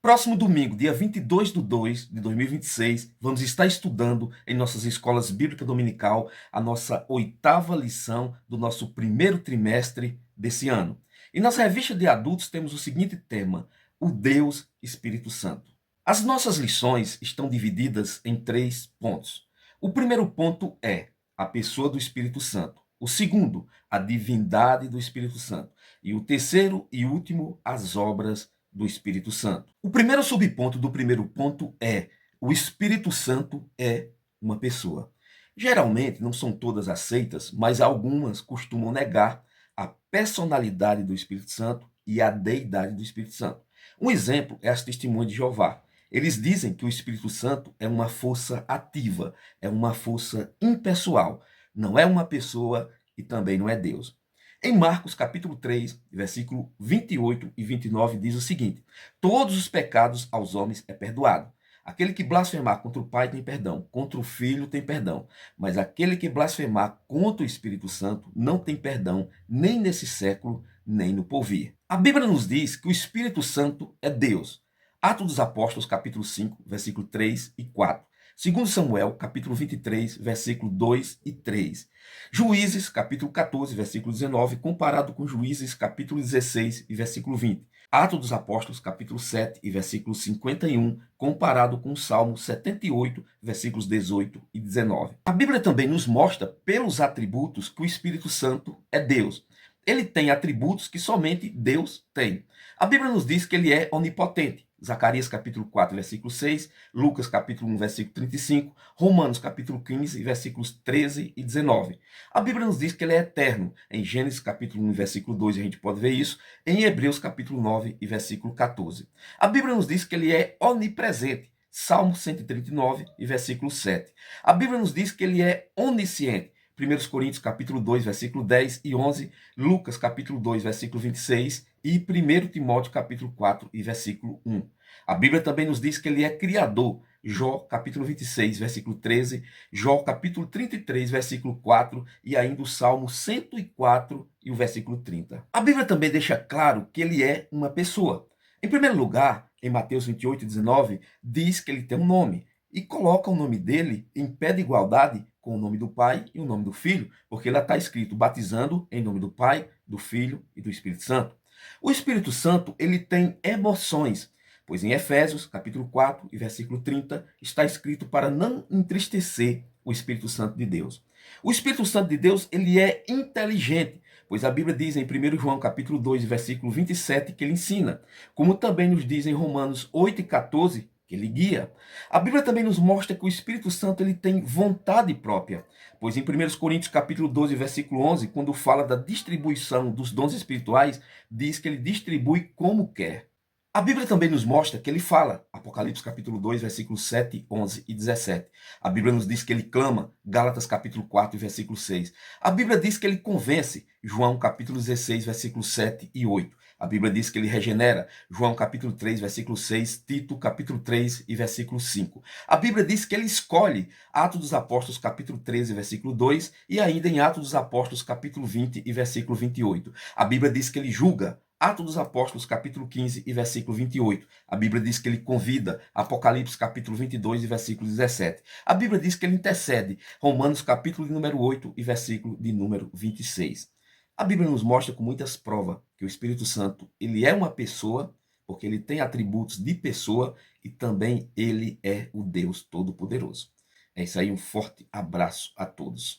Próximo domingo, dia 22/2 de 2026, vamos estar estudando em nossas escolas bíblicas dominical a nossa 8ª lição do nosso primeiro trimestre desse ano. Em nossa revista de adultos temos o seguinte tema: o Deus Espírito Santo. As nossas lições estão divididas em 3 pontos. O primeiro ponto é a pessoa do Espírito Santo. O segundo, a divindade do Espírito Santo. E o terceiro e último, as obras do Espírito Santo. O primeiro subponto do primeiro ponto é: o Espírito Santo é uma pessoa. Geralmente, não são todas aceitas, mas algumas costumam negar a personalidade do Espírito Santo e a deidade do Espírito Santo. Um exemplo é as Testemunhas de Jeová. Eles dizem que o Espírito Santo é uma força ativa, é uma força impessoal, não é uma pessoa e também não é Deus. Em Marcos capítulo 3, versículo 28 e 29 diz o seguinte: todos os pecados aos homens é perdoado. Aquele que blasfemar contra o Pai tem perdão, contra o Filho tem perdão, mas aquele que blasfemar contra o Espírito Santo não tem perdão, nem nesse século, nem no porvir. A Bíblia nos diz que o Espírito Santo é Deus. Atos dos Apóstolos, capítulo 5, versículo 3 e 4. Segundo Samuel, capítulo 23, versículo 2 e 3. Juízes, capítulo 14, versículo 19, comparado com Juízes, capítulo 16 e versículo 20. Atos dos Apóstolos, capítulo 7 e versículo 51, comparado com o Salmo 78, versículos 18 e 19. A Bíblia também nos mostra, pelos atributos, que o Espírito Santo é Deus. Ele tem atributos que somente Deus tem. A Bíblia nos diz que ele é onipotente. Zacarias capítulo 4, versículo 6, Lucas capítulo 1, versículo 35, Romanos capítulo 15, versículos 13 e 19. A Bíblia nos diz que ele é eterno. Em Gênesis capítulo 1, versículo 2, a gente pode ver isso. Em Hebreus capítulo 9 e versículo 14. A Bíblia nos diz que ele é onipresente. Salmo 139 e versículo 7. A Bíblia nos diz que ele é onisciente. 1 Coríntios capítulo 2, versículo 10 e 11, Lucas capítulo 2, versículo 26 e 1 Timóteo capítulo 4 e versículo 1. A Bíblia também nos diz que ele é criador. Jó capítulo 26, versículo 13, Jó capítulo 33, versículo 4 e ainda o Salmo 104 e o versículo 30. A Bíblia também deixa claro que ele é uma pessoa. Em primeiro lugar, em Mateus 28, 19, diz que ele tem um nome e coloca o nome dele em pé de igualdade com o nome do Pai e o nome do Filho, porque lá está escrito batizando em nome do Pai, do Filho e do Espírito Santo. O Espírito Santo, ele tem emoções, pois em Efésios, capítulo 4 e versículo 30, está escrito para não entristecer o Espírito Santo de Deus. O Espírito Santo de Deus, ele é inteligente, pois a Bíblia diz em 1 João capítulo 2, versículo 27, que ele ensina, como também nos diz em Romanos 8 e 14, que ele guia. A Bíblia também nos mostra que o Espírito Santo ele tem vontade própria, pois em 1 Coríntios capítulo 12, versículo 11, quando fala da distribuição dos dons espirituais, diz que ele distribui como quer. A Bíblia também nos mostra que ele fala, Apocalipse capítulo 2, versículos 7, 11 e 17. A Bíblia nos diz que ele clama, Gálatas capítulo 4, versículo 6. A Bíblia diz que ele convence, João capítulo 16, versículos 7 e 8. A Bíblia diz que ele regenera, João capítulo 3, versículo 6, Tito capítulo 3 e versículo 5. A Bíblia diz que ele escolhe, Atos dos Apóstolos capítulo 13, versículo 2 e ainda em Atos dos Apóstolos capítulo 20 e versículo 28. A Bíblia diz que ele julga, Atos dos Apóstolos, capítulo 15 e versículo 28. A Bíblia diz que ele convida, Apocalipse, capítulo 22 e versículo 17. A Bíblia diz que ele intercede, Romanos, capítulo de número 8 e versículo de número 26. A Bíblia nos mostra com muitas provas que o Espírito Santo, ele é uma pessoa, porque ele tem atributos de pessoa e também ele é o Deus Todo-Poderoso. É isso aí, um forte abraço a todos.